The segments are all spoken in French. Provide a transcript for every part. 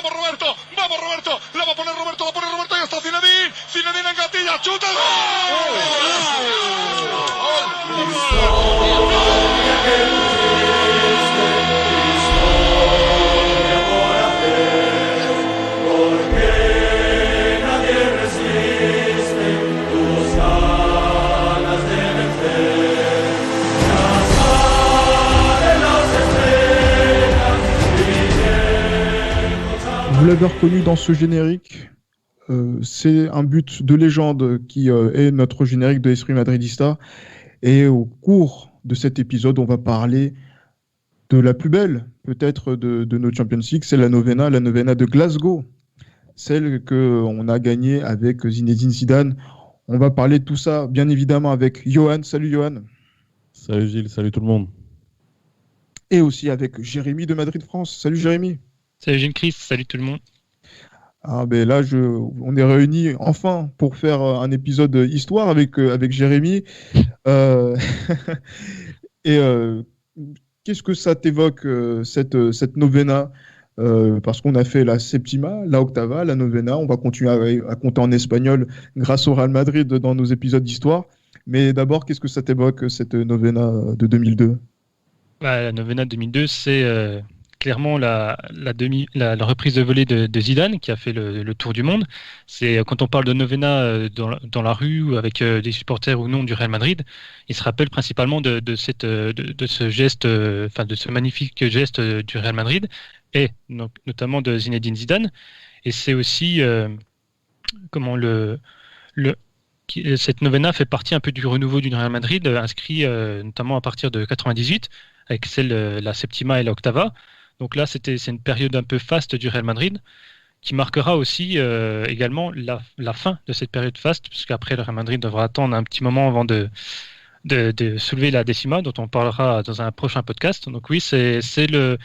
vamos Roberto, la va a poner Roberto, y está Zinedine en gatilla, chuta, Vous l'avez reconnu dans ce générique, c'est un but de légende qui est notre générique de Esprit Madridista. Et au cours de cet épisode, on va parler de la plus belle, peut-être, de nos Champions League, c'est la Novena de Glasgow, celle qu'on a gagnée avec Zinedine Zidane. On va parler de tout ça, bien évidemment, avec Johan. Salut Johan. Salut Gilles, salut tout le monde. Et aussi avec Jérémy de Madrid France. Salut Jérémy. Salut Jean-Chris, salut tout le monde. Ah ben là, on est réunis enfin pour faire un épisode histoire avec Jérémy. Et qu'est-ce que ça t'évoque, cette novena, parce qu'on a fait la septima, la octava, la novena. On va continuer à compter en espagnol grâce au Real Madrid dans nos épisodes d'histoire. Mais d'abord, qu'est-ce que ça t'évoque, cette novena de 2002 ? La novena de 2002, c'est clairement la reprise de volée de Zidane qui a fait le tour du monde. C'est quand on parle de novena dans la rue ou avec des supporters ou non du Real Madrid, il se rappelle principalement de ce geste, de ce magnifique geste du Real Madrid et donc, notamment de Zinedine Zidane. Et c'est aussi cette novena fait partie un peu du renouveau du Real Madrid, inscrit notamment à partir de 98 avec la septima et la octava. Donc là, c'est une période un peu faste du Real Madrid qui marquera aussi également la fin de cette période faste, puisqu'après le Real Madrid devra attendre un petit moment avant de soulever la décima, dont on parlera dans un prochain podcast. Donc oui, c'est le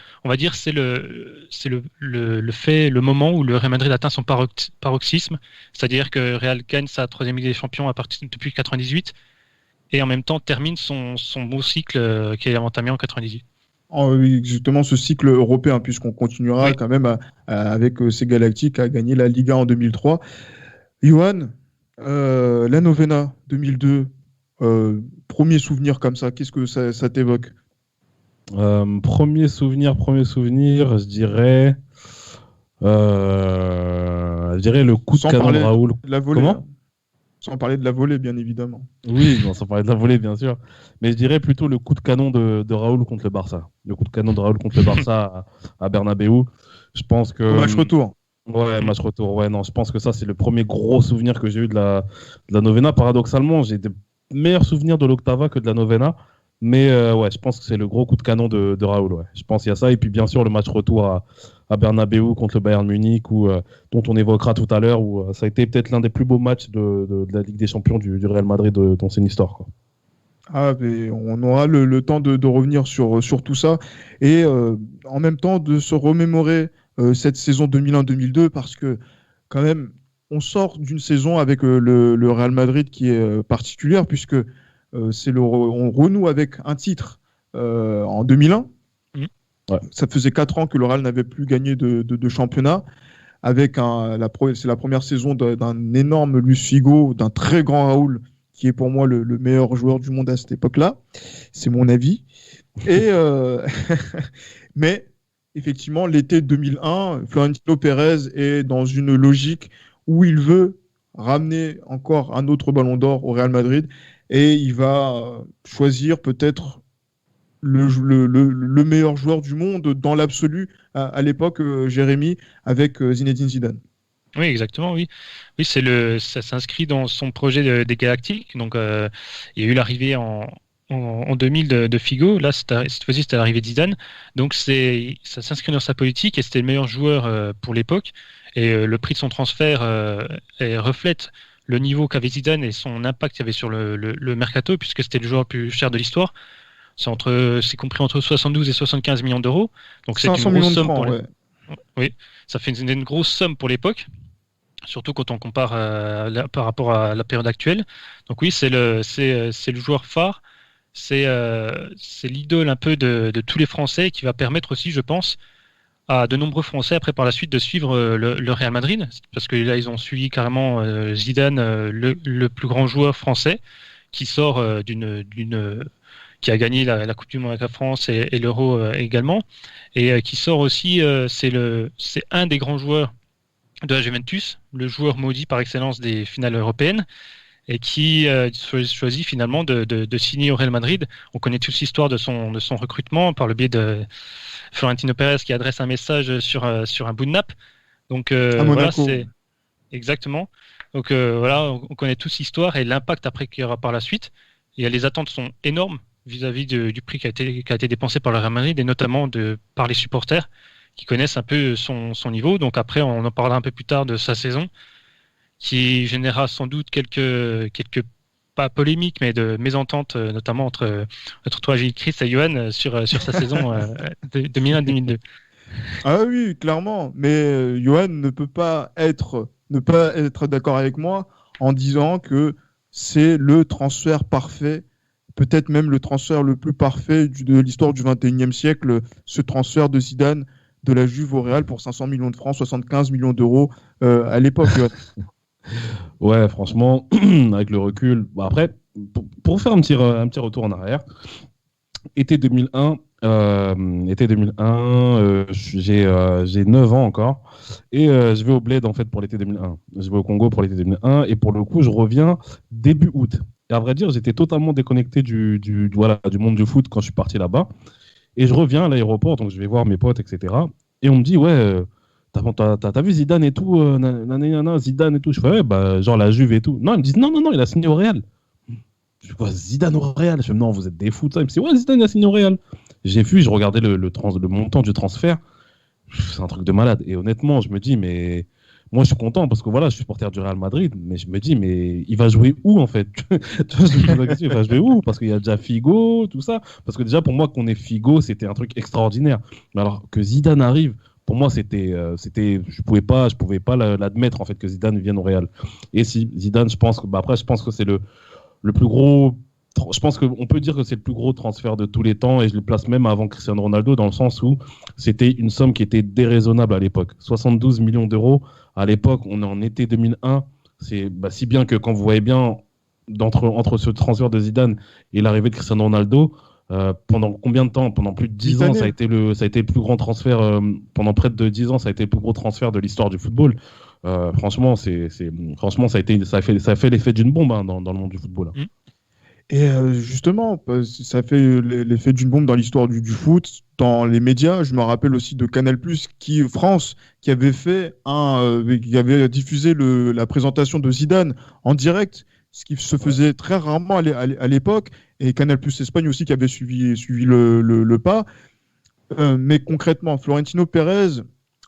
moment où le Real Madrid atteint son paroxysme, c'est-à-dire que Real gagne sa troisième Ligue des Champions depuis 98 et en même temps termine son beau cycle qui est entamé en 98. Justement, ce cycle européen, puisqu'on continuera quand même avec ces Galactiques à gagner la Liga en 2003. Johan, la novena 2002, premier souvenir comme ça, qu'est-ce que ça t'évoque ? Premier souvenir, je dirais le coup de canon de Raoul. Comment ? Sans parler de la volée, bien évidemment. Oui, sans parler de la volée, bien sûr. Mais je dirais plutôt le coup de canon de Raoul contre le Barça. Le coup de canon de Raoul contre le Barça à Bernabéu. Je pense que... Match retour. Ouais, match retour. Ouais, non, je pense que ça, c'est le premier gros souvenir que j'ai eu de la novena. Paradoxalement, j'ai des meilleurs souvenirs de l'Octava que de la novena. Mais je pense que c'est le gros coup de canon de Raoul. Ouais. Je pense qu'il y a ça. Et puis, bien sûr, le match retour à Bernabéu contre le Bayern Munich, dont on évoquera tout à l'heure, où ça a été peut-être l'un des plus beaux matchs de la Ligue des Champions du Real Madrid dans son histoire, quoi. Ah, mais on aura le temps de revenir sur tout ça et en même temps de se remémorer cette saison 2001-2002, parce que quand même on sort d'une saison avec le Real Madrid qui est particulière, puisque on renoue avec un titre en 2001. Ouais. Ça faisait 4 ans que le Real n'avait plus gagné de championnat, avec c'est la première saison d'un énorme Luis Figo, d'un très grand Raoul, qui est pour moi le meilleur joueur du monde à cette époque-là. C'est mon avis. Et mais effectivement, l'été 2001, Florentino Pérez est dans une logique où il veut ramener encore un autre ballon d'or au Real Madrid, et il va choisir peut-être le meilleur joueur du monde dans l'absolu à l'époque, Jérémy, avec Zinedine Zidane. Oui, exactement, oui. Oui, ça s'inscrit dans son projet des Galactiques. Donc, il y a eu l'arrivée en 2000 de Figo. Là, cette fois-ci, c'était l'arrivée de Zidane. Donc, ça s'inscrit dans sa politique, et c'était le meilleur joueur pour l'époque. Et le prix de son transfert reflète le niveau qu'avait Zidane et son impact qu'il y avait sur le mercato, puisque c'était le joueur le plus cher de l'histoire. C'est compris entre 72 et 75 millions d'euros. Donc, c'est une grosse somme pour Oui, ça fait une grosse somme pour l'époque, surtout quand on compare par rapport à la période actuelle. Donc oui, c'est le joueur phare, c'est l'idole un peu de tous les Français, qui va permettre aussi, je pense, à de nombreux Français après par la suite de suivre le Real Madrid, parce que là ils ont suivi carrément Zidane, le plus grand joueur français, qui sort qui a gagné la Coupe du Monde avec la France et l'Euro également, et qui sort aussi, c'est un des grands joueurs de la Juventus, le joueur maudit par excellence des finales européennes, et qui choisit finalement de signer au Real Madrid. On connaît tous l'histoire de son recrutement par le biais de Florentino Pérez qui adresse un message sur un bout de nappe. Donc voilà, c'est exactement. Donc voilà, on connaît tous l'histoire et l'impact après qu'il y aura par la suite. Et les attentes sont énormes vis-à-vis du prix qui a été dépensé par le Real Madrid, et notamment par les supporters qui connaissent un peu son niveau. Donc après, on en parlera un peu plus tard de sa saison, qui générera sans doute quelques pas polémiques, mais de mésententes, notamment entre toi, Chris, et Johan sur sa saison 2001-2002. Ah oui, clairement. Mais Johan ne peut pas être d'accord avec moi en disant que c'est le transfert parfait, peut-être même le transfert le plus parfait de l'histoire du XXIe siècle, ce transfert de Zidane de la Juve au Real pour 500 millions de francs, 75 millions d'euros à l'époque. Ouais, franchement, avec le recul. Bon, après, pour faire un petit retour en arrière, été 2001, j'ai 9 ans encore, et je vais au Bled en fait pour l'été 2001. Je vais au Congo pour l'été 2001, et pour le coup, je reviens début août. Et à vrai dire, j'étais totalement déconnecté du monde du foot quand je suis parti là-bas. Et je reviens à l'aéroport, donc je vais voir mes potes, etc. Et on me dit, ouais, t'as vu Zidane et tout, Zidane et tout. Je fais, ouais, bah, genre la Juve et tout. Non, ils me disent, non, il a signé au Real. Je vois Zidane au Real. Je fais, non, vous êtes des fous, ça. Ils me disent, ouais, Zidane il a signé au Real. J'ai vu, je regardais le montant du transfert. C'est un truc de malade. Et honnêtement, je me dis, mais moi, je suis content parce que voilà, je suis supporter du Real Madrid, mais je me dis, mais il va jouer où en fait? Tu vois, je me pose la question, il va jouer où? Parce qu'il y a déjà Figo, tout ça. Parce que déjà, pour moi, qu'on ait Figo, c'était un truc extraordinaire. Mais alors que Zidane arrive, pour moi, je pouvais pas l'admettre en fait que Zidane vienne au Real. Et si Zidane, je pense que c'est le plus gros. Je pense qu'on peut dire que c'est le plus gros transfert de tous les temps, et je le place même avant Cristiano Ronaldo, dans le sens où c'était une somme qui était déraisonnable à l'époque. 72 millions d'euros à l'époque, on est en été 2001. C'est si bien que quand vous voyez bien entre ce transfert de Zidane et l'arrivée de Cristiano Ronaldo, pendant combien de temps? Pendant plus de 10 ans, ça a été le plus grand transfert. Pendant près de 10 ans, ça a été le plus gros transfert de l'histoire du football. Franchement, ça a fait l'effet d'une bombe dans le monde du football. Mmh. Et justement, ça fait l'effet d'une bombe dans l'histoire du foot, dans les médias. Je me rappelle aussi de Canal+, France, qui avait diffusé la présentation de Zidane en direct, ce qui se faisait très rarement à l'époque, et Canal+ Espagne aussi qui avait suivi le pas. Mais concrètement, Florentino Pérez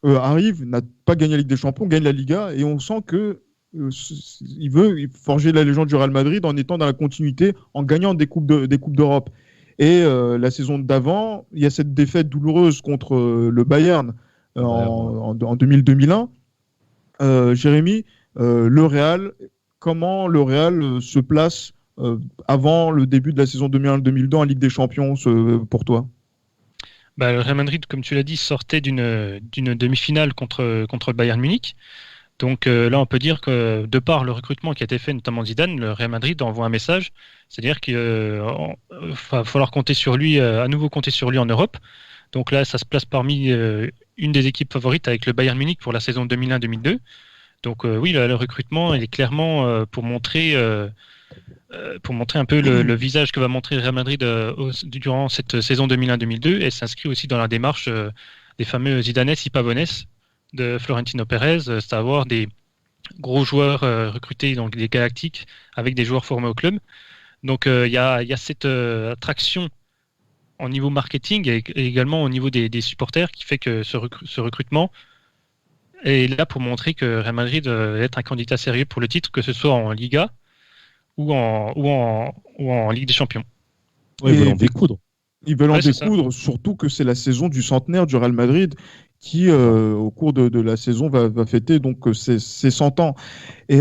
arrive, n'a pas gagné la Ligue des Champions, gagne la Liga, et on sent que il veut forger la légende du Real Madrid en étant dans la continuité, en gagnant des coupes d'Europe. Et la saison d'avant, il y a cette défaite douloureuse contre le Bayern en 2000-2001. Jérémy, le Real, comment le Real se place avant le début de la saison 2001-2002 en Ligue des Champions pour toi? Le Real Madrid, comme tu l'as dit, sortait d'une demi-finale contre le Bayern Munich. Donc là, on peut dire que de par le recrutement qui a été fait, notamment Zidane, le Real Madrid envoie un message, c'est-à-dire qu'il va falloir compter sur lui, à nouveau compter sur lui en Europe. Donc là, ça se place parmi une des équipes favorites avec le Bayern Munich pour la saison 2001-2002. Donc oui, le recrutement, il est clairement pour montrer un peu le visage que va montrer le Real Madrid durant cette saison 2001-2002, et s'inscrit aussi dans la démarche des fameux Zidanes y Pavones de Florentino Pérez, c'est à dire des gros joueurs recrutés, donc des Galactiques, avec des joueurs formés au club. Donc il y a cette attraction au niveau marketing et également au niveau des supporters qui fait que ce recrutement est là pour montrer que Real Madrid va être un candidat sérieux pour le titre, que ce soit en Liga ou en Ligue des Champions. Ouais, ils veulent en découdre. Ils veulent en découdre, surtout que c'est la saison du centenaire du Real Madrid qui, au cours de la saison, va fêter donc ses 100 ans. Et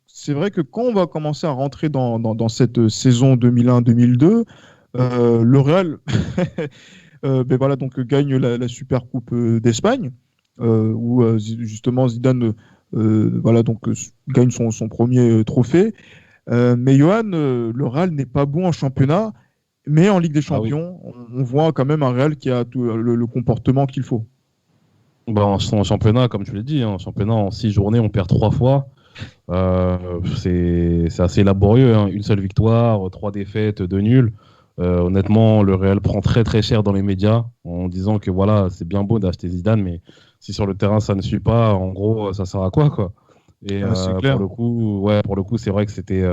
c'est vrai que quand on va commencer à rentrer dans cette saison 2001-2002, le Real voilà, donc gagne la Super Coupe d'Espagne, où justement Zidane voilà, donc, gagne son premier trophée. Mais Johan, le Real n'est pas bon en championnat, mais en Ligue des Champions, on voit quand même un Real qui a tout, le comportement qu'il faut. En championnat, comme tu l'as dit, en championnat, en 6 journées, on perd 3 fois. C'est assez laborieux, hein. Une seule victoire, 3 défaites, 2 nuls. Honnêtement, le Real prend très très cher dans les médias en disant que voilà, c'est bien beau d'acheter Zidane, mais si sur le terrain ça ne suit pas, en gros, ça sert à quoi. Et c'est clair. pour le coup, c'est vrai que c'était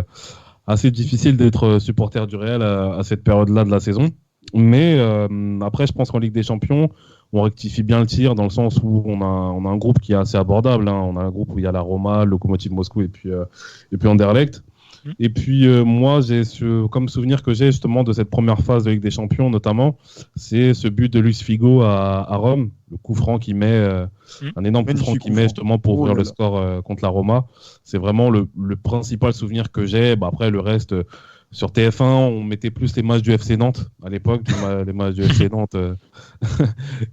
assez difficile d'être supporter du Real à cette période-là de la saison. Mais après, je pense qu'en Ligue des Champions, on rectifie bien le tir dans le sens où on a un groupe qui est assez abordable, hein. On a un groupe où il y a la Roma, le Lokomotiv Moscou et puis Anderlecht. Et puis moi, comme souvenir que j'ai justement de cette première phase de Ligue des Champions notamment, c'est ce but de Luis Figo à Rome, le coup franc qu'il met, un énorme coup franc qu'il met justement pour ouvrir le score contre la Roma. C'est vraiment le principal souvenir que j'ai. Après le reste, sur TF1, on mettait plus les matchs du FC Nantes à l'époque, les matchs du FC Nantes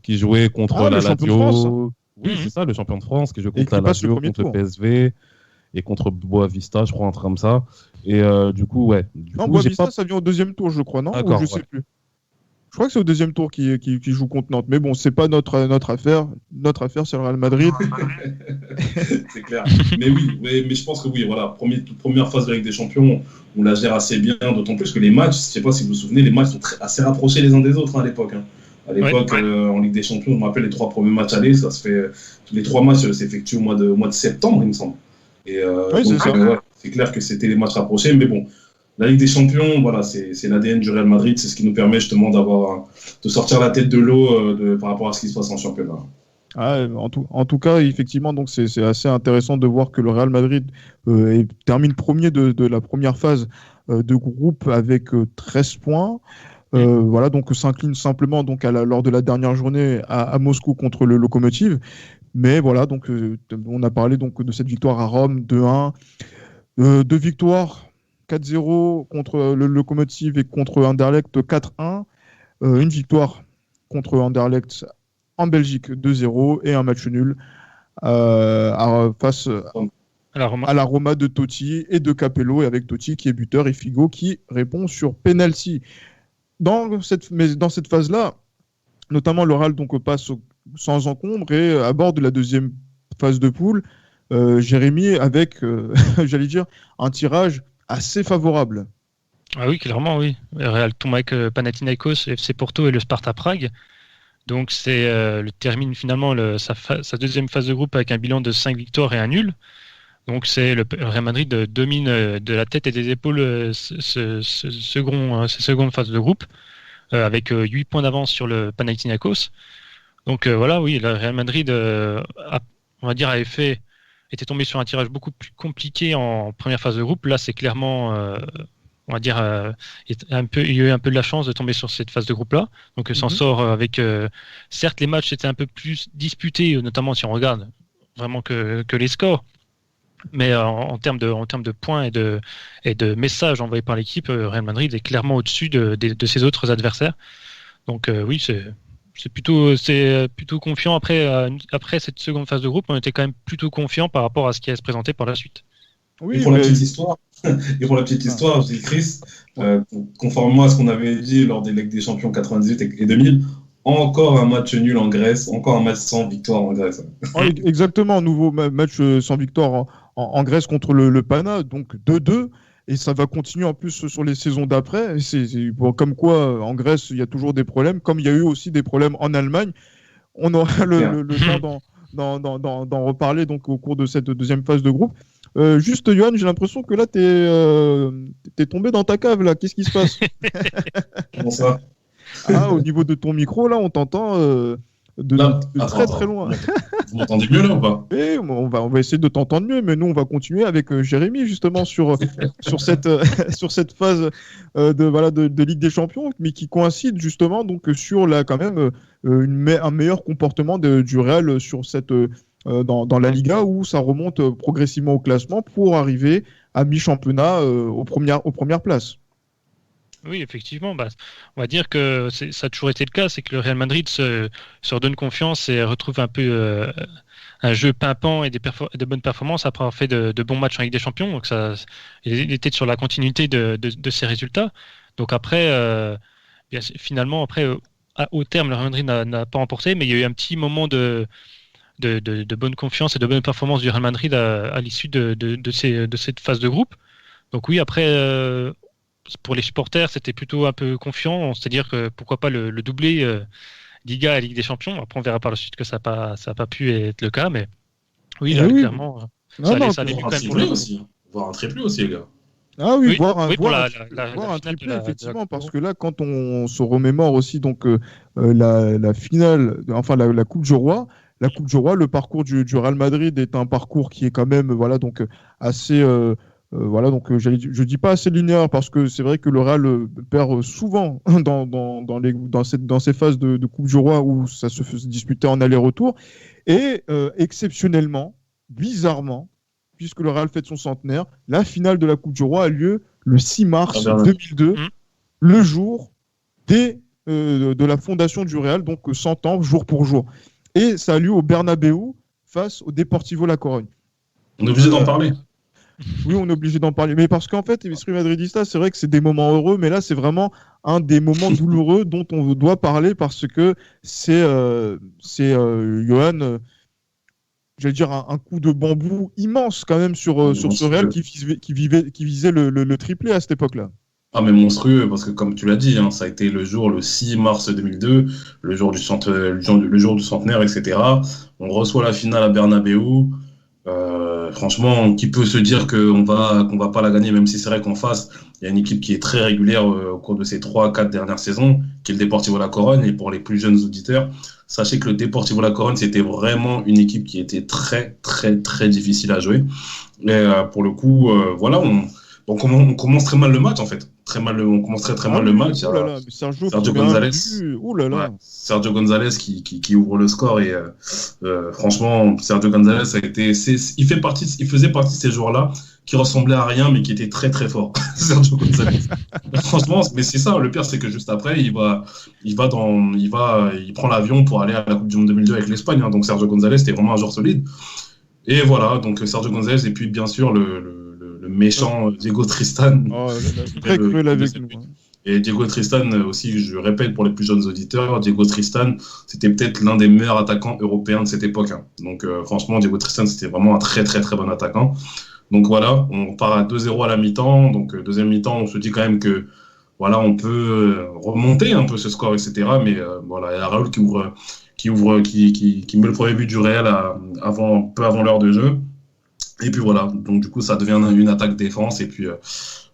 qui jouaient contre la Lazio. Oui, c'est ça, le champion de France qui joue contre la Lazio, contre le PSV. Et contre Boavista, je crois, un truc comme ça. Et du coup, ouais. Boavista, ça vient au deuxième tour, je crois, non? D'accord, je sais plus. Je crois que c'est au deuxième tour qui joue contre Nantes. Mais bon, c'est pas notre affaire. Notre affaire, c'est le Real Madrid. C'est clair. Mais je pense que oui, voilà, toute première phase de Ligue des Champions, on la gère assez bien, d'autant plus que les matchs, je sais pas si vous vous souvenez, les matchs sont assez rapprochés les uns des autres, hein, à l'époque. Hein. À l'époque, en Ligue des Champions, je me rappelle les 3 premiers matchs allés, ça se fait. Tous les 3 matchs s'effectuent au mois de septembre, il me semble. Et c'est clair que c'était les matchs rapprochés, mais bon, la Ligue des Champions, voilà, c'est l'ADN du Real Madrid, c'est ce qui nous permet justement de sortir la tête de l'eau par rapport à ce qui se passe en championnat. En tout cas, effectivement, donc c'est assez intéressant de voir que le Real Madrid termine premier de la première phase de groupe avec 13 points. Voilà, donc s'incline simplement donc lors de la dernière journée à Moscou contre le Lokomotiv. Mais voilà, donc on a parlé donc de cette victoire à Rome 2-1, 2 victoires 4-0 contre le Lokomotiv et contre Anderlecht 4-1, une victoire contre Anderlecht en Belgique 2-0 et un match nul face à la Roma de Totti et de Capello, et avec Totti qui est buteur et Figo qui répond sur penalty. Dans cette phase-là, notamment le Real donc passe sans encombre et aborde la deuxième phase de poule, Jérémy, avec, j'allais dire, un tirage assez favorable. Ah oui, clairement, oui. Le Real tombe avec Panathinaikos, FC Porto et le Sparta Prague. Donc termine finalement sa deuxième phase de groupe avec un bilan de 5 victoires et un nul. Donc c'est le Real Madrid domine de la tête et des épaules cette seconde phase de groupe, avec 8 points d'avance sur le Panathinaikos. Donc voilà, oui, le Real Madrid était tombé sur un tirage beaucoup plus compliqué en première phase de groupe. Là, c'est clairement, il y a eu un peu de la chance de tomber sur cette phase de groupe-là. Donc s'en sort avec, certes, les matchs étaient un peu plus disputés, notamment si on regarde vraiment que les scores. Mais en termes de points et de messages envoyés par l'équipe, Real Madrid est clairement au-dessus de ses autres adversaires. Donc oui, c'est plutôt confiant. Après cette seconde phase de groupe, on était quand même plutôt confiant par rapport à ce qui allait se présenter par la suite. Oui, pour la petite histoire, je dis Chris, conformément à ce qu'on avait dit lors des Ligues des Champions 98 et 2000, encore un match nul en Grèce, encore un match sans victoire en Grèce. Exactement, nouveau match sans victoire en Grèce contre le Pana, donc 2-2. Et ça va continuer en plus sur les saisons d'après. Comme quoi, en Grèce, il y a toujours des problèmes, comme il y a eu aussi des problèmes en Allemagne. On aura le temps d'en reparler donc, au cours de cette deuxième phase de groupe. Juste, Johan, j'ai l'impression que là, t'es tombé dans ta cave. Là. Qu'est-ce qui se passe? Comment ça? Au niveau de ton micro, là, on t'entend très très loin. Vous m'entendez mieux là ou pas? Et on va essayer de t'entendre mieux, mais nous on va continuer avec Jérémy justement sur cette phase de Ligue des Champions, mais qui coïncide justement donc sur quand même un meilleur comportement du Real sur dans la Liga, où ça remonte progressivement au classement pour arriver à mi-championnat aux premières places. Oui, effectivement. On va dire que ça a toujours été le cas, c'est que le Real Madrid se redonne confiance et retrouve un peu un jeu pimpant et de bonnes performances après avoir fait de bons matchs en Ligue des Champions. Donc il était sur la continuité de ses résultats. Donc après, finalement, au terme, le Real Madrid n'a pas remporté, mais il y a eu un petit moment de bonne confiance et de bonne performance du Real Madrid à l'issue de cette phase de groupe. Donc oui, après, pour les supporters, c'était plutôt un peu confiant, c'est-à-dire que pourquoi pas le doublé Liga et Ligue des Champions. Après, on verra par la suite que ça n'a pas pu être le cas, mais oui, là, clairement, ça allait mieux quand même pour le aussi. Voir un triplé aussi, les gars. Ah oui, voir un triplé, effectivement, parce que là, quand on se remémore aussi donc la finale, enfin la Coupe du Roi, le parcours du Real Madrid est un parcours qui est quand même donc assez je dis pas assez linéaire parce que c'est vrai que le Real perd souvent dans ces phases de Coupe du Roi où ça se disputait en aller-retour et exceptionnellement, bizarrement, puisque le Real fête son centenaire, la finale de la Coupe du Roi a lieu le 6 mars 2002, le jour de la fondation du Real, donc 100 ans, jour pour jour. Et ça a lieu au Bernabéu face au Deportivo La Corogne. On est obligé d'en parler. Oui, on est obligé d'en parler. Mais parce qu'en fait, l'esprit madridista, c'est vrai que c'est des moments heureux, mais là, c'est vraiment un des moments douloureux dont on doit parler parce que c'est Johan... j'allais dire un coup de bambou immense quand même sur ce Real qui visait le triplé à cette époque-là. Ah mais monstrueux, parce que comme tu l'as dit, ça a été le 6 mars 2002, le jour du centenaire, etc. On reçoit la finale à Bernabéu. Franchement, qui peut se dire qu'on va pas la gagner, même si c'est vrai qu'en face, il y a une équipe qui est très régulière au cours de ces 3-4 dernières saisons, qui est le Deportivo La Corogne. Et pour les plus jeunes auditeurs, sachez que le Deportivo La Corogne, c'était vraiment une équipe qui était très, très, très difficile à jouer. Et pour le coup, on commence très mal le match, en fait. On commence très mal le match. Sergio González. Sergio González qui ouvre le score et franchement, Sergio González il faisait partie de ces joueurs-là qui ressemblaient à rien mais qui étaient très très forts. Sergio González. Franchement, mais c'est ça. Le pire, c'est que juste après, il prend l'avion pour aller à la Coupe du Monde 2002 avec l'Espagne. Donc Sergio González, c'était vraiment un joueur solide. Et voilà, donc Sergio González et puis bien sûr le méchant Diego Tristan. Très cruel avec nous. Et Diego Tristan aussi, je répète pour les plus jeunes auditeurs, Diego Tristan, c'était peut-être l'un des meilleurs attaquants européens de cette époque. Donc franchement, Diego Tristan, c'était vraiment un très très très bon attaquant. Donc voilà, on part à 2-0 à la mi-temps. Donc deuxième mi-temps, on se dit quand même que voilà, on peut remonter un peu ce score, etc. Mais voilà, il y a Raúl qui met le premier but du Real peu avant l'heure de jeu. Et puis voilà, donc du coup ça devient une attaque-défense et puis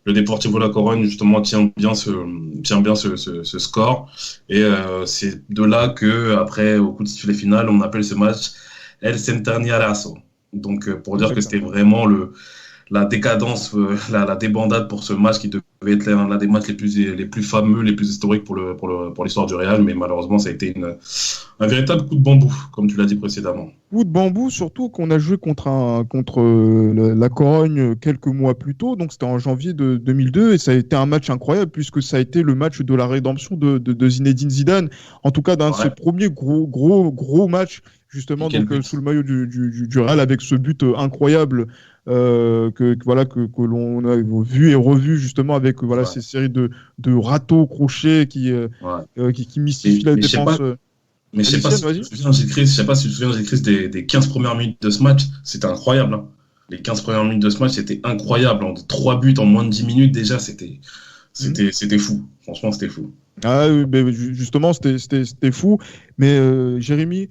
le Deportivo La Corogne justement tient bien ce score et c'est de là que après au coup de sifflet final on appelle ce match El Centenariazo. Donc pour dire que c'était vraiment la décadence, la débandade pour ce match qui devait être l'un des matchs les plus fameux, les plus historiques pour l'histoire du Real, mais malheureusement ça a été un véritable coup de bambou, comme tu l'as dit précédemment. Coup de bambou, surtout qu'on a joué contre la Corogne quelques mois plus tôt, donc c'était en janvier de 2002, et ça a été un match incroyable puisque ça a été le match de la rédemption de Zinedine Zidane, en tout cas d'un de ses premiers gros matchs, justement donc, sous le maillot du Real, avec ce but incroyable que l'on a vu et revu justement avec ces séries de râteaux crochets qui mystifient la défense. Mais je sais pas si tu te souviens, Chris, des 15 premières minutes de ce match, c'était incroyable. Les 15 premières minutes de ce match, c'était incroyable. 3 buts en moins de 10 minutes déjà, c'était fou. Franchement, c'était fou. Ah oui, mais justement, c'était fou. Mais Jérémy,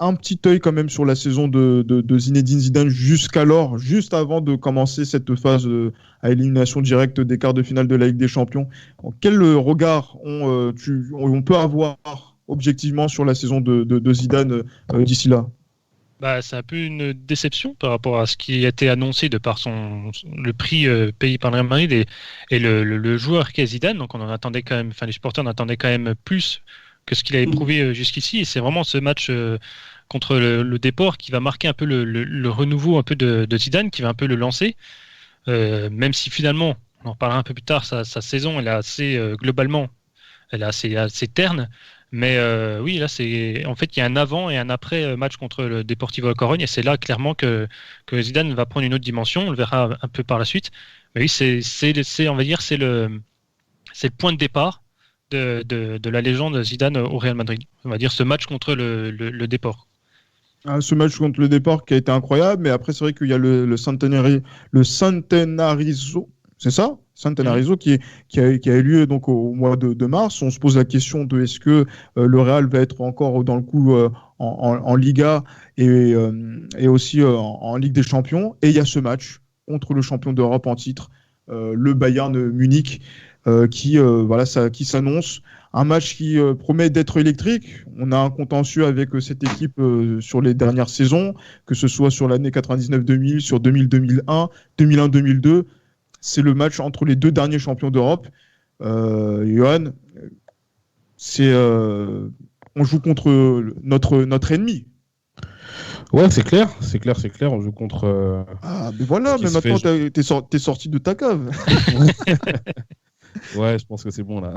un petit œil quand même sur la saison de Zinedine Zidane jusqu'alors, juste avant de commencer cette phase à élimination directe des quarts de finale de la Ligue des Champions. Quel regard on peut avoir objectivement sur la saison de Zidane d'ici là? C'est un peu une déception par rapport à ce qui a été annoncé de par le prix payé par le Real Madrid et le joueur qu'est Zidane. Donc on en attendait quand même, les supporters en attendaient quand même plus que ce qu'il avait prouvé jusqu'ici. Et c'est vraiment ce match contre le Depor qui va marquer un peu le renouveau un peu de Zidane, qui va un peu le lancer. Même si finalement, on en reparlera un peu plus tard, sa saison, elle est assez, globalement, elle est assez terne. Mais oui, là, en fait, il y a un avant et un après match contre le Deportivo La Corogne, et c'est là clairement que Zidane va prendre une autre dimension. On le verra un peu par la suite. Mais oui, on va dire, c'est le point de départ de la légende Zidane au Real Madrid. On va dire ce match contre le Deport. Ce match contre le Deport qui a été incroyable, mais après, c'est vrai qu'il y a le Centenarismo, c'est ça? Centenarismo qui a eu lieu donc au mois de mars. On se pose la question de est-ce que le Real va être encore dans le coup en Liga et aussi en Ligue des Champions. Et il y a ce match contre le champion d'Europe en titre, le Bayern Munich, qui s'annonce. Un match qui promet d'être électrique. On a un contentieux avec cette équipe sur les dernières saisons, que ce soit sur l'année 99-2000, sur 2000-2001, 2001-2002. C'est le match entre les deux derniers champions d'Europe. Johan, on joue contre notre ennemi. Ouais, c'est clair. On joue contre. Mais voilà, mais maintenant t'es sorti de ta cave. Ouais, je pense que c'est bon là.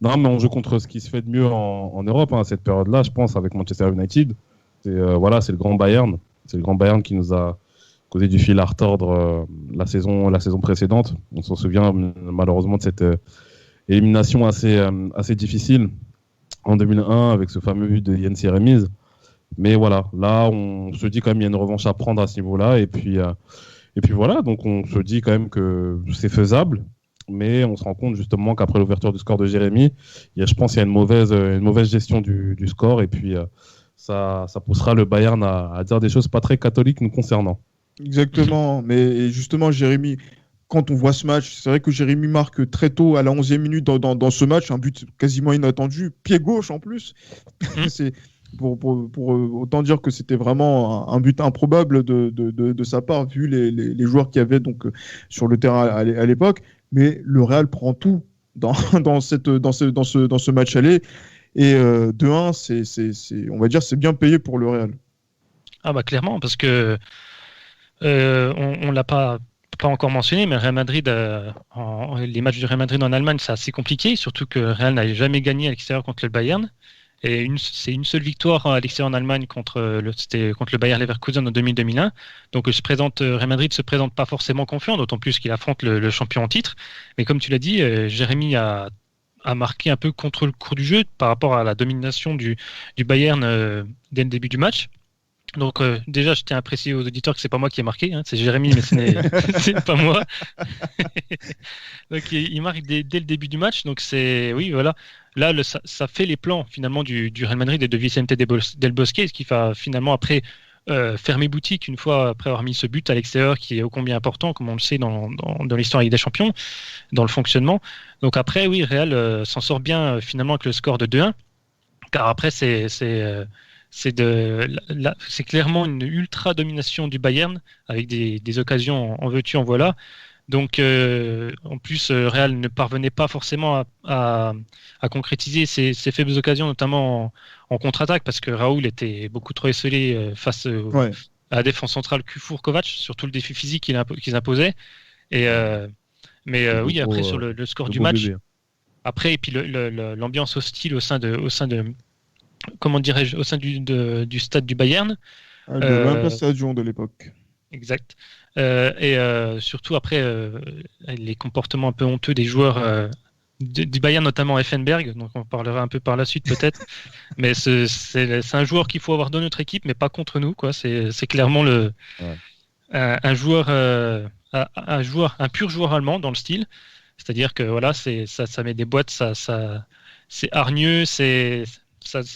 Non, mais on joue contre ce qui se fait de mieux en Europe à cette période-là, je pense, avec Manchester United. C'est le grand Bayern. C'est le grand Bayern qui nous a causé du fil à retordre la saison précédente. On s'en souvient malheureusement de cette élimination assez difficile en 2001 avec ce fameux but de Jens Jeremies. Mais voilà, là, on se dit quand même qu'il y a une revanche à prendre à ce niveau-là. Et puis voilà, donc on se dit quand même que c'est faisable. Mais on se rend compte justement qu'après l'ouverture du score de Jérémy, je pense qu'il y a une mauvaise gestion du score. Et puis ça poussera le Bayern à dire des choses pas très catholiques nous concernant. Exactement. Mais justement, Jérémy, quand on voit ce match, c'est vrai que Jérémy marque très tôt à la 11e minute dans ce match, un but quasiment inattendu, pied gauche en plus. C'est pour autant dire que c'était vraiment un but improbable de sa part, vu les joueurs qu'il y avait donc, sur le terrain à l'époque. Mais le Real prend tout dans ce match aller. Et 2-1, on va dire, c'est bien payé pour le Real. Ah bah clairement, parce que on l'a pas encore mentionné, mais Real Madrid, les matchs du Real Madrid en Allemagne, c'est assez compliqué, surtout que Real n'avait jamais gagné à l'extérieur contre le Bayern. Et c'est une seule victoire à l'extérieur en Allemagne c'était contre le Bayer Leverkusen en 2000-2001. Donc Real Madrid se présente pas forcément confiant, d'autant plus qu'il affronte le champion en titre. Mais comme tu l'as dit, Jérémy a marqué un peu contre le cours du jeu par rapport à la domination du Bayern dès le début du match. Donc déjà, je tiens à préciser aux auditeurs que c'est pas moi qui ai marqué, c'est Jérémy, mais c'est pas moi. Donc il marque dès le début du match. Donc oui, voilà. Là, ça fait les plans finalement du Real Madrid et de Vicente Del Bosque, ce qui va finalement après fermer boutique une fois après avoir mis ce but à l'extérieur, qui est ô combien important, comme on le sait dans l'histoire de Ligue des Champions, dans le fonctionnement. Donc après, oui, Real s'en sort bien finalement avec le score de 2-1, car après c'est clairement une ultra domination du Bayern avec des occasions en veux-tu en voilà. Donc en plus Real ne parvenait pas forcément à concrétiser ces faibles occasions, notamment en contre-attaque, parce que Raoul était beaucoup trop esselé face à la défense centrale Kufour-Kovac, sur tout le défi physique qu'ils imposaient. Oui, après sur le score du match, après, et puis l'ambiance hostile au sein de comment dirais-je, au sein du stade du Bayern. De l'Olympia Stadium de l'époque. Exact. Et surtout après les comportements un peu honteux des joueurs du Bayern, notamment Effenberg, donc on parlera un peu par la suite peut-être. Mais c'est un joueur qu'il faut avoir dans notre équipe, mais pas contre nous, quoi. C'est clairement un pur joueur allemand dans le style. C'est-à-dire que voilà, ça met des boîtes, c'est hargneux, ça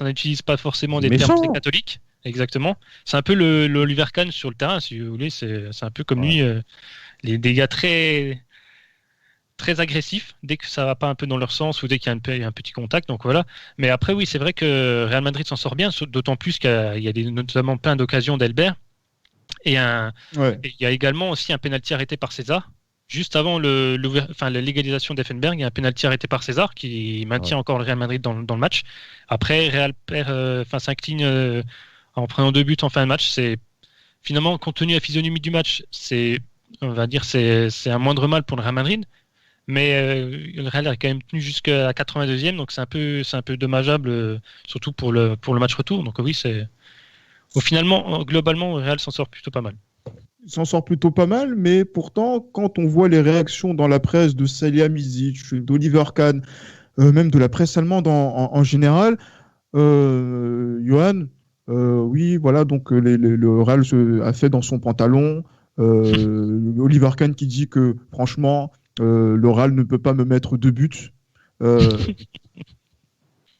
n'utilise pas forcément des termes très catholiques. Exactement. C'est un peu l'Oliver Kahn sur le terrain, si vous voulez. C'est un peu comme lui, des gars très, très agressifs dès que ça va pas un peu dans leur sens ou dès qu'il y a un petit contact. Donc voilà. Mais après, oui, c'est vrai que Real Madrid s'en sort bien, d'autant plus qu'il y a notamment plein d'occasions d'Elbert. Et il y a également aussi un pénalty arrêté par César. Juste avant la légalisation d'Effenberg, il y a un pénalty arrêté par César qui maintient encore le Real Madrid dans le match. Après, Real s'incline en prenant 2 buts en fin de match. C'est finalement, compte tenu de la physionomie du match, c'est on va dire c'est un moindre mal pour le Real Madrid. Mais le Real a quand même tenu jusqu'à 82e, donc c'est un peu dommageable, surtout pour le match retour. Donc oui, finalement, globalement, le Real s'en sort plutôt pas mal. Il s'en sort plutôt pas mal, mais pourtant, quand on voit les réactions dans la presse de Salihamidzic, d'Oliver Kahn, même de la presse allemande en général, Johan, oui, voilà, donc le Real a fait dans son pantalon. Oliver Kahn qui dit que, franchement, le Real ne peut pas me mettre 2 buts.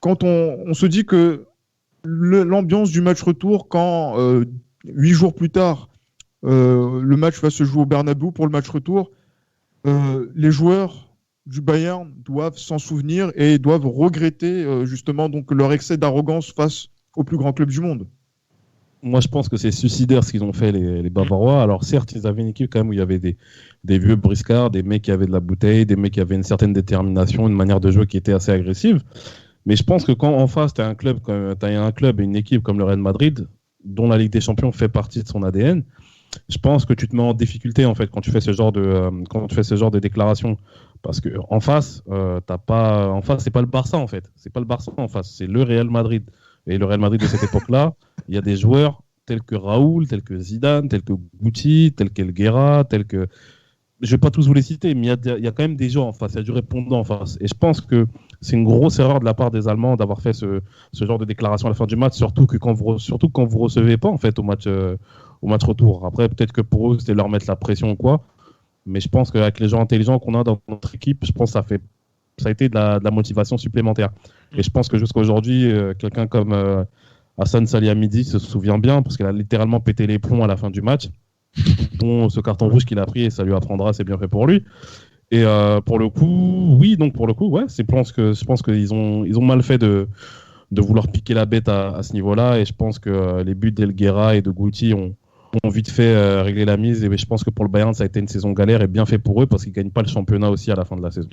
Quand on se dit que l'ambiance du match retour, quand 8 jours plus tard, le match va se jouer au Bernabéu pour le match retour, les joueurs du Bayern doivent s'en souvenir et doivent regretter justement donc leur excès d'arrogance face au plus grand club du monde. Moi, je pense que c'est suicidaire ce qu'ils ont fait, les Bavarois. Alors, certes, ils avaient une équipe quand même où il y avait des vieux briscards, des mecs qui avaient de la bouteille, des mecs qui avaient une certaine détermination, une manière de jouer qui était assez agressive. Mais je pense que quand en face, tu as un club et une équipe comme le Real Madrid, dont la Ligue des Champions fait partie de son ADN, je pense que tu te mets en difficulté en fait quand tu fais ce genre de déclaration. Parce que en face, c'est pas le Barça en fait. C'est pas le Barça en face, c'est le Real Madrid. Et le Real Madrid de cette époque-là, il y a des joueurs tels que Raoul, tels que Zidane, tels que Guti, tels qu'Elguera, tels que... Je vais pas tous vous les citer, mais il y a quand même des gens en face, il y a du répondant en face. Et je pense que c'est une grosse erreur de la part des Allemands d'avoir fait ce genre de déclaration à la fin du match, surtout quand vous recevez pas en fait au match retour. Après, peut-être que pour eux, c'était leur mettre la pression ou quoi. Mais je pense qu'avec les gens intelligents qu'on a dans notre équipe, je pense que ça a été de la motivation supplémentaire. Et je pense que jusqu'à aujourd'hui, quelqu'un comme Hassan Salihamidzic se souvient bien, parce qu'il a littéralement pété les plombs à la fin du match, dont ce carton rouge qu'il a pris, et ça lui apprendra, c'est bien fait pour lui. Et pour le coup, ouais, je pense qu'ils ont mal fait de vouloir piquer la bête à ce niveau-là. Et je pense que les buts d'Elguera et de Guti ont vite fait régler la mise. Et je pense que pour le Bayern, ça a été une saison galère et bien fait pour eux, parce qu'ils ne gagnent pas le championnat aussi à la fin de la saison.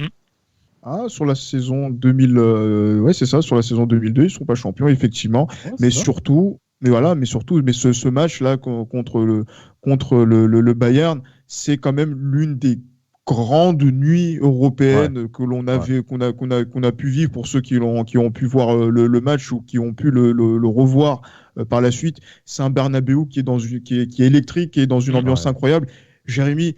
Ah, sur la saison 2000, ouais, c'est ça, sur la saison 2002, ils ne sont pas champions, effectivement. Ouais, mais surtout, ce match-là contre le Bayern, c'est quand même l'une des grandes nuits européennes que l'on avait, qu'on a pu vivre pour ceux qui ont pu voir le match ou qui ont pu le revoir par la suite. C'est un Bernabéu qui est électrique, qui est dans une ambiance incroyable. Jérémy,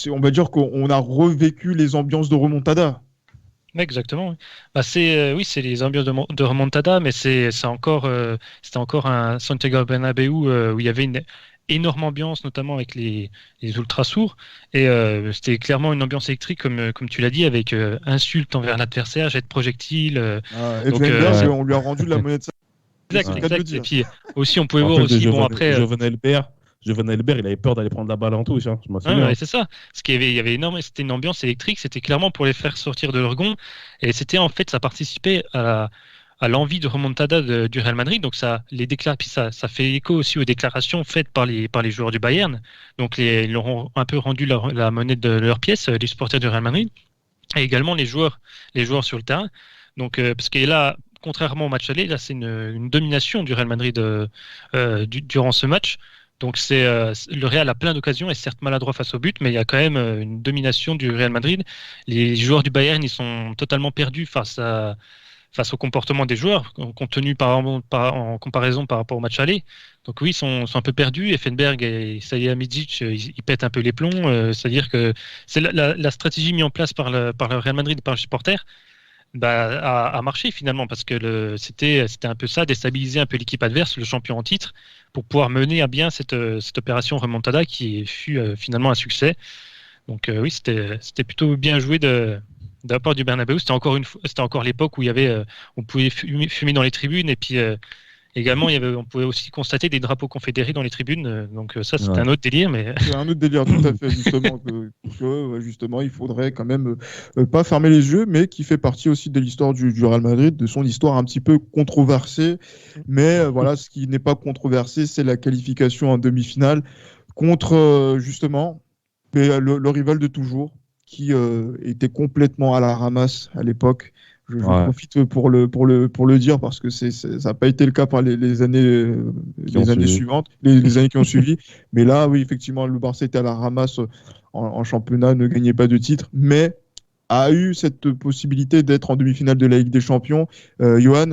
on va dire qu'on a revécu les ambiances de remontada. Exactement. Oui. Bah c'est les ambiances de remontada, mais c'était encore un Santiago Bernabéu où il y avait une énorme ambiance, notamment avec les ultra sourds, et c'était clairement une ambiance électrique, comme tu l'as dit, avec insultes envers l'adversaire, jets de projectiles. On lui a rendu de la monnaie de sa... Exact. Et puis aussi, on pouvait voir aussi, après. Joven Elbert, il avait peur d'aller prendre la balle en touche. Hein, je m'en souviens. Ouais, c'est ça. Parce qu'il y avait énormément, c'était une ambiance électrique. C'était clairement pour les faire sortir de leur gond. Et c'était en fait, ça participait à l'envie de remontada du Real Madrid. Donc puis ça fait écho aussi aux déclarations faites par les joueurs du Bayern. Donc ils leur ont un peu rendu la monnaie de leur pièce, les supporters du Real Madrid, et également les joueurs sur le terrain. Donc parce que là, contrairement au match aller, là c'est une domination du Real Madrid durant ce match. Donc le Real a plein d'occasions, est certes maladroit face au but, mais il y a quand même une domination du Real Madrid. Les joueurs du Bayern, ils sont totalement perdus face au comportement des joueurs, compte tenu en comparaison par rapport au match aller. Donc oui, ils sont un peu perdus. Effenberg et Salihamidzic, ils pètent un peu les plombs. C'est-à-dire que c'est la stratégie mise en place par le Real Madrid et par le supporter a marché finalement, parce que c'était un peu ça, déstabiliser un peu l'équipe adverse, le champion en titre, pour pouvoir mener à bien cette opération remontada qui fut finalement un succès. Donc oui, c'était plutôt bien joué de la part du Bernabéu. C'était encore l'époque où on pouvait fumer dans les tribunes, et puis également on pouvait aussi constater des drapeaux confédérés dans les tribunes. Donc ça, c'était un autre délire. Mais c'est un autre délire, tout à fait, justement, justement, il faudrait quand même pas fermer les yeux, mais qui fait partie aussi de l'histoire du Real Madrid, de son histoire un petit peu controversée. Mais voilà, ce qui n'est pas controversé, c'est la qualification en demi-finale contre justement le rival de toujours, qui était complètement à la ramasse à l'époque, Je profite pour le dire parce que ça n'a pas été le cas par les années suivantes, les années qui ont suivi. Mais là, oui, effectivement, le Barça était à la ramasse en championnat, ne gagnait pas de titre, mais a eu cette possibilité d'être en demi-finale de la Ligue des Champions. Johan,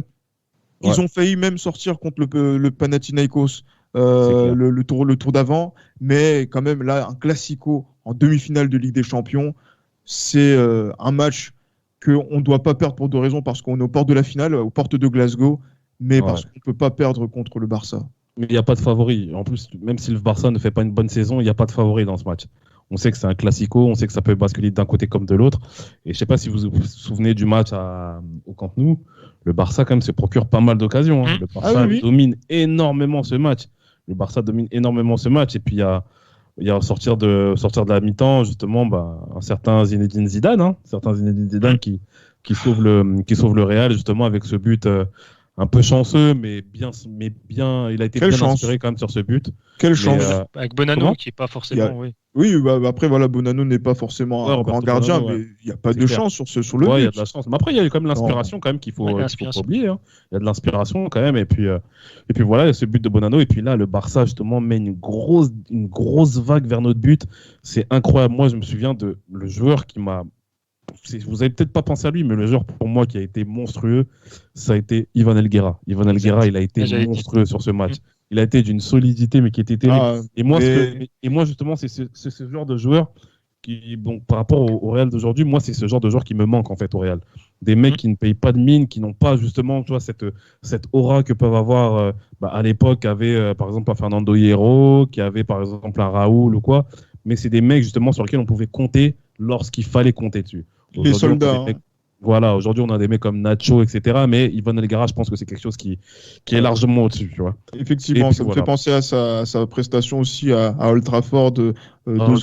ils ont failli même sortir contre le Panathinaikos le tour d'avant, mais quand même là, un classico en demi-finale de Ligue des Champions, c'est un match qu'on ne doit pas perdre pour deux raisons, parce qu'on est aux portes de la finale, aux portes de Glasgow, mais parce qu'on ne peut pas perdre contre le Barça. Il n'y a pas de favori. En plus, même si le Barça ne fait pas une bonne saison, il n'y a pas de favori dans ce match. On sait que c'est un classico, on sait que ça peut basculer d'un côté comme de l'autre. Et je ne sais pas si vous vous souvenez du match au Camp Nou, le Barça quand même se procure pas mal d'occasions. Le Barça domine énormément ce match. Et puis il y a sortir de la mi-temps, justement, un certain Zinedine Zidane, qui sauve le Real, justement, avec ce but un peu chanceux, mais bien, il a été bien inspiré quand même sur ce but. Quelle chance. Avec Bonanno, qui n'est pas forcément... Oui, après, voilà, Bonanno n'est pas forcément un grand gardien, mais il n'y a pas de chance sur le but. Il y a de la chance. Mais après, il y a quand même l'inspiration quand même qu'il faut pas oublier. Hein. Il y a de l'inspiration quand même. Et puis voilà, il y a ce but de Bonanno. Et puis là, le Barça, justement, met une grosse vague vers notre but. C'est incroyable. Moi, je me souviens de le joueur qui m'a... Vous n'avez peut-être pas pensé à lui, mais le joueur pour moi qui a été monstrueux, ça a été Ivan Elguera. Ivan Elguera, il a été monstrueux sur ce match. Il a été d'une solidité, mais qui était terrible. Et moi, justement, c'est ce genre de joueur qui, donc, par rapport au Real d'aujourd'hui, moi, c'est ce genre de joueur qui me manque en fait au Real. Des mecs qui ne payent pas de mine, qui n'ont pas justement, tu vois, cette aura que peuvent avoir à l'époque, avait par exemple un Fernando Hierro, qui avait par exemple un Raoul ou quoi. Mais c'est des mecs justement sur lesquels on pouvait compter lorsqu'il fallait compter dessus. Les soldats. Voilà, aujourd'hui on a des mecs comme Nacho, etc. Mais Ivan Elguera, je pense que c'est quelque chose qui est largement au-dessus, tu vois. Effectivement, ça me fait penser à sa prestation aussi à Old Trafford 2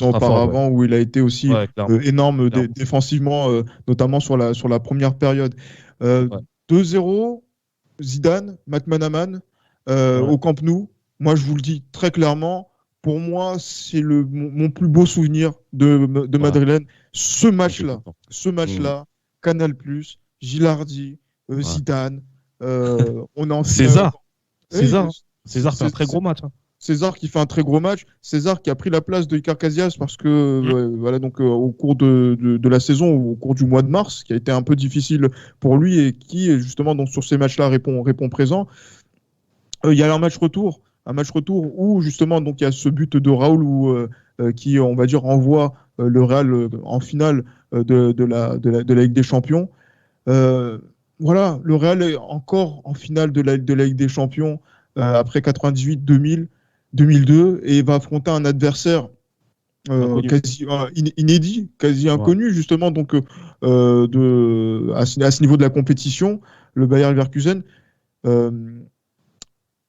ans auparavant, où il a été aussi énorme défensivement, notamment sur la première période. 2-0, Zidane, McManaman au Camp Nou. Moi, je vous le dis très clairement. Pour moi, c'est mon plus beau souvenir de madrilène. Ce match-là, Canal+, Gilardi, Zidane, on en César, c'est un très gros match. Hein. César qui fait un très gros match. César qui a pris la place de Iker Casillas parce que au cours de la saison, au cours du mois de mars, qui a été un peu difficile pour lui et qui justement donc sur ces matchs-là répond présent. Il y a un match retour où justement donc il y a ce but de Raoul qui on va dire envoie le Real en finale de la Ligue des Champions. Voilà, le Real est encore en finale de la Ligue des Champions après 98, 2000, 2002 et va affronter un adversaire quasi inédit, quasi inconnu justement donc à ce niveau de la compétition, le Bayer Leverkusen.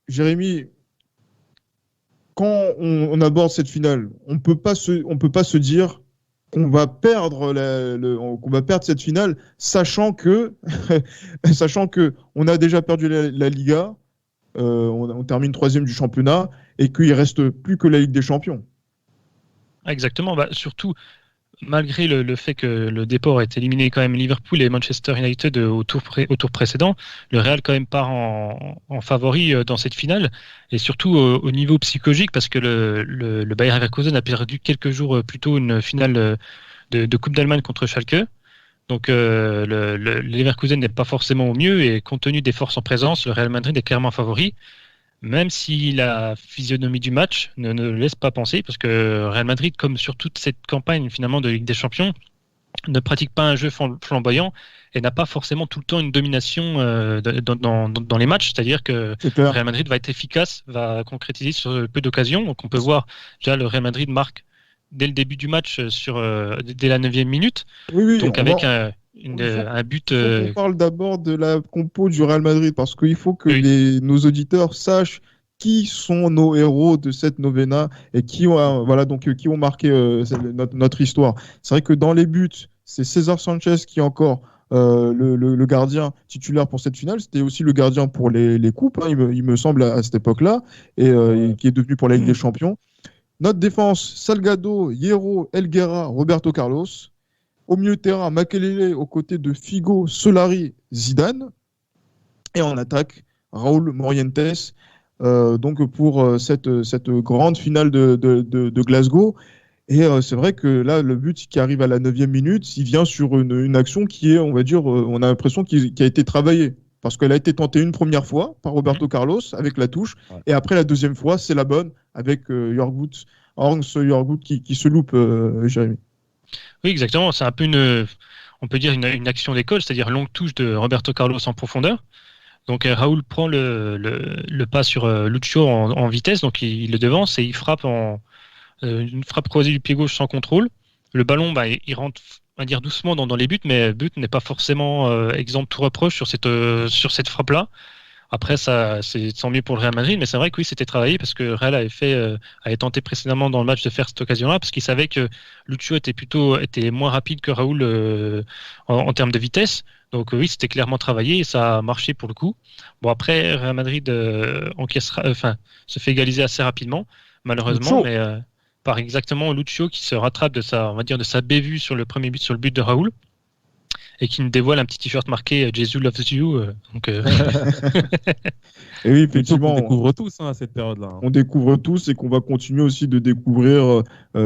Jérémy, quand on aborde cette finale, on peut pas se dire qu'on va perdre cette finale, sachant que on a déjà perdu la Liga, on termine 3e du championnat et qu'il reste plus que la Ligue des Champions. Exactement, surtout malgré le fait que le Depor ait éliminé quand même Liverpool et Manchester United au tour précédent, le Real quand même part en favori dans cette finale, et surtout au niveau psychologique, parce que le Bayer Leverkusen a perdu quelques jours plus tôt une finale de Coupe d'Allemagne contre Schalke. Donc le Leverkusen n'est pas forcément au mieux, et compte tenu des forces en présence, le Real Madrid est clairement favori. Même si la physionomie du match ne le laisse pas penser, parce que Real Madrid, comme sur toute cette campagne finalement de Ligue des Champions, ne pratique pas un jeu flamboyant et n'a pas forcément tout le temps une domination dans les matchs. C'est-à-dire que Real Madrid va être efficace, va concrétiser sur peu d'occasions. Donc on peut voir déjà le Real Madrid marque dès le début du match dès la 9e minute. Oui, donc avec un but. On parle d'abord de la compo du Real Madrid, parce qu'il faut que nos auditeurs sachent qui sont nos héros de cette novena et qui ont marqué notre histoire. C'est vrai que dans les buts, c'est César Sanchez qui est encore le gardien titulaire pour cette finale. C'était aussi le gardien pour les coupes, hein, il me semble, à cette époque-là, et qui est devenu pour la Ligue des Champions. Notre défense, Salgado, Hierro, Elguera, Roberto Carlos. Au milieu de terrain, Makelele aux côtés de Figo, Solari, Zidane. Et en attaque, Raúl Morientes. Donc pour cette grande finale de Glasgow. Et c'est vrai que là, le but qui arrive à la 9e minute, il vient sur une action qui est, on va dire, on a l'impression qui a été travaillée. Parce qu'elle a été tentée une première fois par Roberto Carlos avec la touche. Ouais. Et après, la deuxième fois, c'est la bonne avec Jörgut qui se loupe, Jérémy. Oui, exactement. C'est un peu on peut dire une action d'école, c'est-à-dire longue touche de Roberto Carlos en profondeur. Donc Raúl prend le pas sur Lucho en vitesse, donc il le devance et il frappe une frappe croisée du pied gauche sans contrôle. Le ballon, il rentre, on va dire doucement dans les buts, mais le but n'est pas forcément exempt de tout reproche sur cette frappe-là. Après, ça, c'est tant mieux pour le Real Madrid, mais c'est vrai que oui, c'était travaillé parce que Real avait tenté précédemment dans le match de faire cette occasion-là, parce qu'il savait que Lucho était moins rapide que Raúl en termes de vitesse. Donc oui, c'était clairement travaillé et ça a marché pour le coup. Bon, après, Real Madrid se fait égaliser assez rapidement, malheureusement, mais par exactement Lucho qui se rattrape de sa bévue sur le premier but, sur le but de Raúl, et qui nous dévoile un petit t-shirt marqué Jesus loves you. Et oui, effectivement, on découvre tous à cette période-là. On découvre tous et qu'on va continuer aussi de découvrir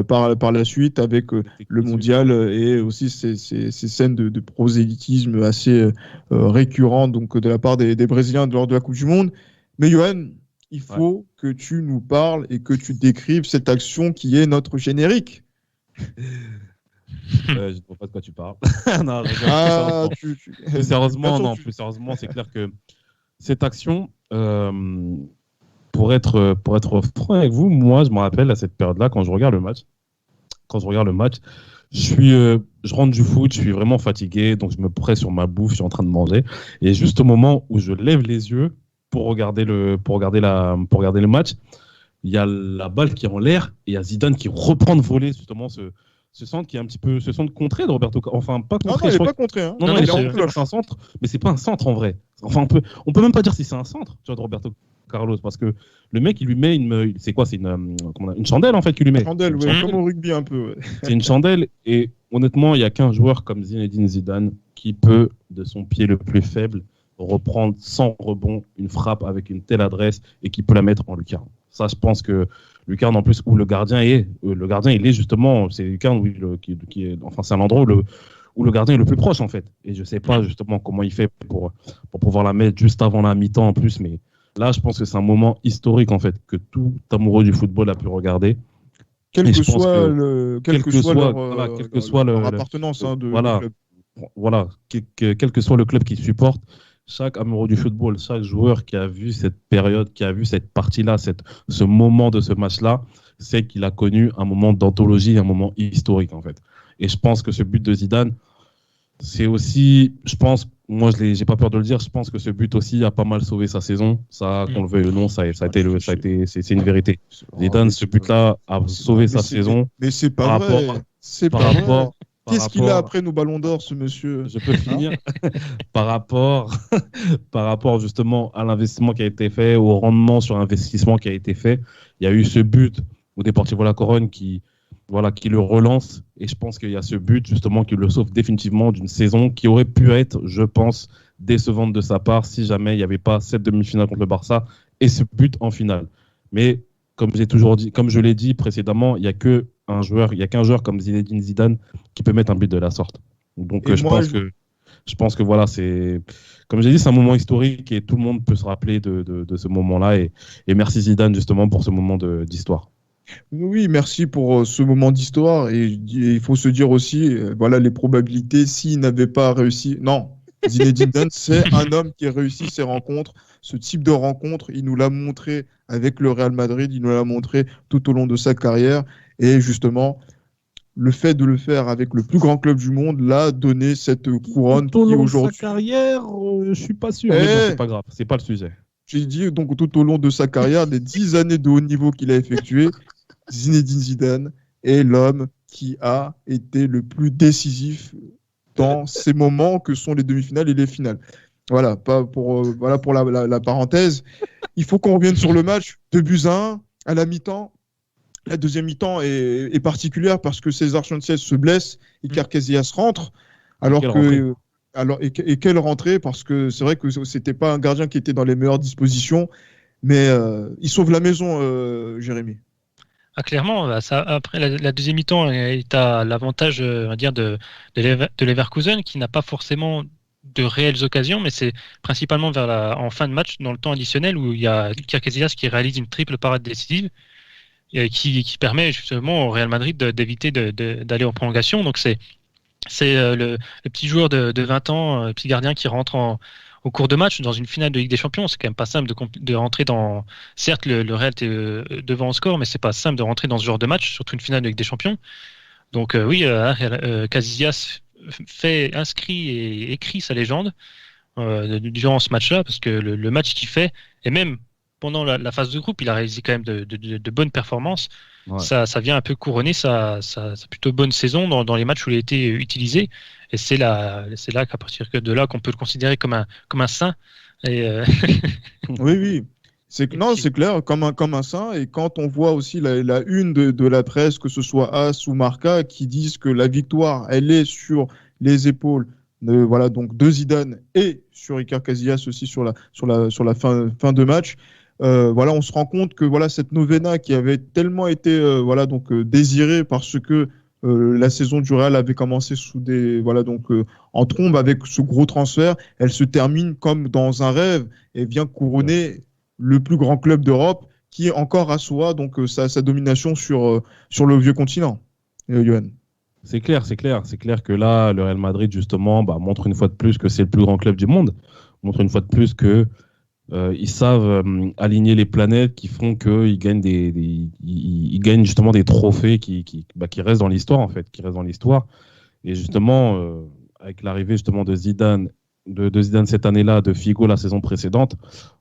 par la suite avec le mondial et aussi ces scènes de prosélytisme assez récurrentes donc, de la part des Brésiliens lors de la Coupe du Monde. Mais Johan, il faut que tu nous parles et que tu décrives cette action qui est notre générique. Je ne vois pas de quoi tu parles. Non, plus sérieusement, c'est clair que cette action, pour être franc avec vous, moi, je me rappelle à cette période-là, quand je regarde le match, je rentre du foot, je suis vraiment fatigué, donc je me presse sur ma bouffe, je suis en train de manger, et juste au moment où je lève les yeux pour regarder le match, il y a la balle qui est en l'air et il y a Zidane qui reprend de voler justement ce centre qui est un petit peu ce centre contré de Roberto, enfin pas contré. Non, il n'est pas contré. Hein. Non, c'est un centre, mais c'est pas un centre en vrai. Enfin, on peut même pas dire si c'est un centre, tu vois, de Roberto Carlos, parce que le mec il lui met une chandelle en fait qu'il lui met. Une chandelle, ouais, comme au rugby un peu. Ouais. C'est une chandelle et honnêtement il y a qu'un joueur comme Zinedine Zidane qui peut de son pied le plus faible reprendre sans rebond une frappe avec une telle adresse et qui peut la mettre en lucarne. Ça, je pense que lucarne en plus où le gardien il est justement, c'est lucarne c'est un endroit où le gardien est le plus proche en fait. Et je sais pas justement comment il fait pour pouvoir la mettre juste avant la mi-temps en plus, mais là je pense que c'est un moment historique en fait que tout amoureux du football a pu regarder. Quelle que soit leur appartenance du club. Voilà, quel que soit le club qu'il supporte. Chaque amoureux du football, chaque joueur qui a vu cette période, qui a vu cette partie-là, ce moment de ce match-là, sait qu'il a connu un moment d'anthologie, un moment historique en fait. Et je pense que ce but de Zidane, c'est aussi, je pense, moi j'ai pas peur de le dire, je pense que ce but aussi a pas mal sauvé sa saison. Ça, qu'on le veuille ou non, c'est une vérité. Zidane, ce but-là a sauvé sa saison. Mais c'est pas vrai. C'est pas vrai. Qu'est-ce qu'il a après nos ballons d'or, ce monsieur ? Je peux finir par rapport justement à l'investissement qui a été fait, au rendement sur investissement qui a été fait. Il y a eu ce but au Deportivo La Corogne qui le relance. Et je pense qu'il y a ce but justement qui le sauve définitivement d'une saison qui aurait pu être, je pense, décevante de sa part si jamais il n'y avait pas cette demi-finale contre le Barça et ce but en finale. Mais comme je l'ai dit précédemment, il n'y a qu'un joueur comme Zinedine Zidane qui peut mettre un but de la sorte. Donc je pense que voilà, c'est comme j'ai dit, c'est un moment historique et tout le monde peut se rappeler de ce moment-là et merci Zidane justement pour ce moment d'histoire. Oui, merci pour ce moment d'histoire et il faut se dire aussi voilà les probabilités s'il n'avait pas réussi. Non, Zinedine Zidane, c'est un homme qui a réussi ses rencontres, ce type de rencontre, il nous l'a montré avec le Real Madrid, il nous l'a montré tout au long de sa carrière et justement le fait de le faire avec le plus grand club du monde l'a donné cette couronne tout au long aujourd'hui. De sa carrière, je suis pas sûr. Mais bon, c'est pas grave, c'est pas le sujet. J'ai dit donc tout au long de sa carrière, les 10 années de haut niveau qu'il a effectuées, Zinedine Zidane est l'homme qui a été le plus décisif dans ces moments que sont les demi-finales et les finales. Voilà, pour la parenthèse. Il faut qu'on revienne sur le match. 2-1 à la mi-temps. la deuxième mi-temps est particulière parce que César Sanchez se blesse, Iker Casillas rentre, et quelle rentrée, parce que c'est vrai que c'était pas un gardien qui était dans les meilleures dispositions, mais il sauve la maison, Jérémy. Ah, clairement, après la deuxième mi-temps, tu as l'avantage on va dire, de Leverkusen qui n'a pas forcément de réelles occasions, mais c'est principalement en fin de match, dans le temps additionnel, où il y a Iker Casillas qui réalise une triple parade décisive et qui permet justement au Real Madrid d'éviter d'aller en prolongation. Donc c'est le petit joueur de 20 ans, petit gardien qui rentre au cours de match dans une finale de Ligue des Champions. C'est quand même pas simple de rentrer dans... Certes, le Real est devant au score, mais c'est pas simple de rentrer dans ce genre de match, surtout une finale de Ligue des Champions. Donc Casillas inscrit et écrit sa légende durant ce match-là, parce que le match qu'il fait, et même pendant la phase de groupe, il a réalisé quand même de bonnes performances. Ouais. Ça vient un peu couronner sa plutôt bonne saison dans les matchs où il a été utilisé. Et c'est là qu'à partir de là qu'on peut le considérer comme un saint. Oui. C'est clair, comme un saint. Et quand on voit aussi la une de la presse, que ce soit AS ou Marca, qui disent que la victoire, elle est sur les épaules de Zidane et sur Iker Casillas aussi sur la fin de match. On se rend compte que cette novena qui avait tellement été désirée parce que la saison du Real avait commencé en trombe avec ce gros transfert, elle se termine comme dans un rêve et vient couronner le plus grand club d'Europe qui encore assoit sa domination sur le vieux continent. Yoann. C'est clair que là le Real Madrid justement montre une fois de plus que c'est le plus grand club du monde, montre une fois de plus que ils savent aligner les planètes qui font qu'ils gagnent ils gagnent justement des trophées qui restent dans l'histoire en fait, Et justement, avec l'arrivée justement de Zidane cette année-là, de Figo la saison précédente,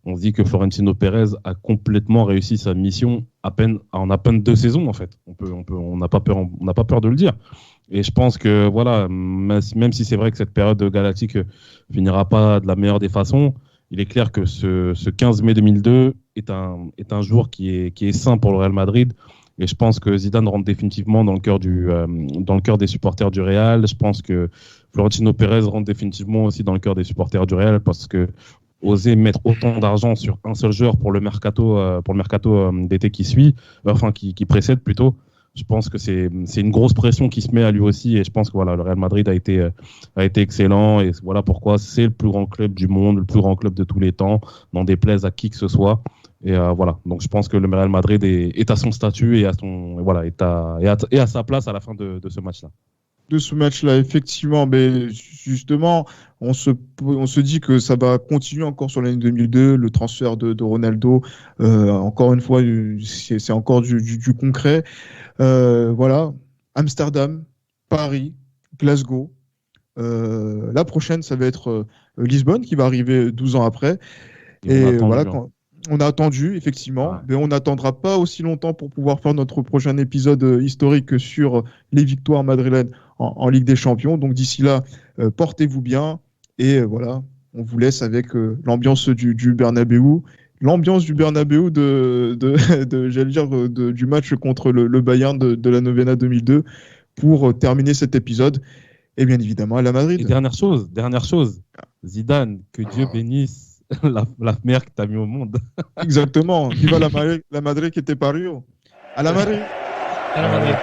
on se dit que Florentino Pérez a complètement réussi sa mission en à peine 2 saisons en fait. On n'a pas peur de le dire. Et je pense que même si c'est vrai que cette période galactique finira pas de la meilleure des façons, il est clair que ce 15 mai 2002 est un jour qui est sain pour le Real Madrid. Et je pense que Zidane rentre définitivement dans le cœur des supporters du Real. Je pense que Florentino Pérez rentre définitivement aussi dans le cœur des supporters du Real, parce que oser mettre autant d'argent sur un seul joueur pour le mercato d'été qui précède plutôt, je pense que c'est une grosse pression qui se met à lui aussi. Et je pense que le Real Madrid a été excellent. Et voilà pourquoi c'est le plus grand club du monde, le plus grand club de tous les temps, n'en déplaise à qui que ce soit. Et donc je pense que le Real Madrid est à son statut et à sa place à la fin de ce match-là. De ce match-là, effectivement, mais justement, on se dit que ça va continuer encore sur l'année 2002, le transfert de Ronaldo. Encore une fois, c'est encore du concret. Amsterdam, Paris, Glasgow. La prochaine, ça va être Lisbonne, qui va arriver 12 ans après. On a attendu, effectivement, mais on n'attendra pas aussi longtemps pour pouvoir faire notre prochain épisode historique sur les victoires madrilènes en Ligue des Champions. Donc d'ici là, portez-vous bien et on vous laisse avec l'ambiance du Bernabéu. L'ambiance du Bernabéu du match contre le Bayern de la Novena 2002 pour terminer cet épisode. Et bien évidemment, à la Madrid. Et dernière chose, Zidane, que Dieu bénisse la mère que t'as mis au monde. Exactement. Viva la Madrid qui était Paris. À la Madrid. À la Madrid.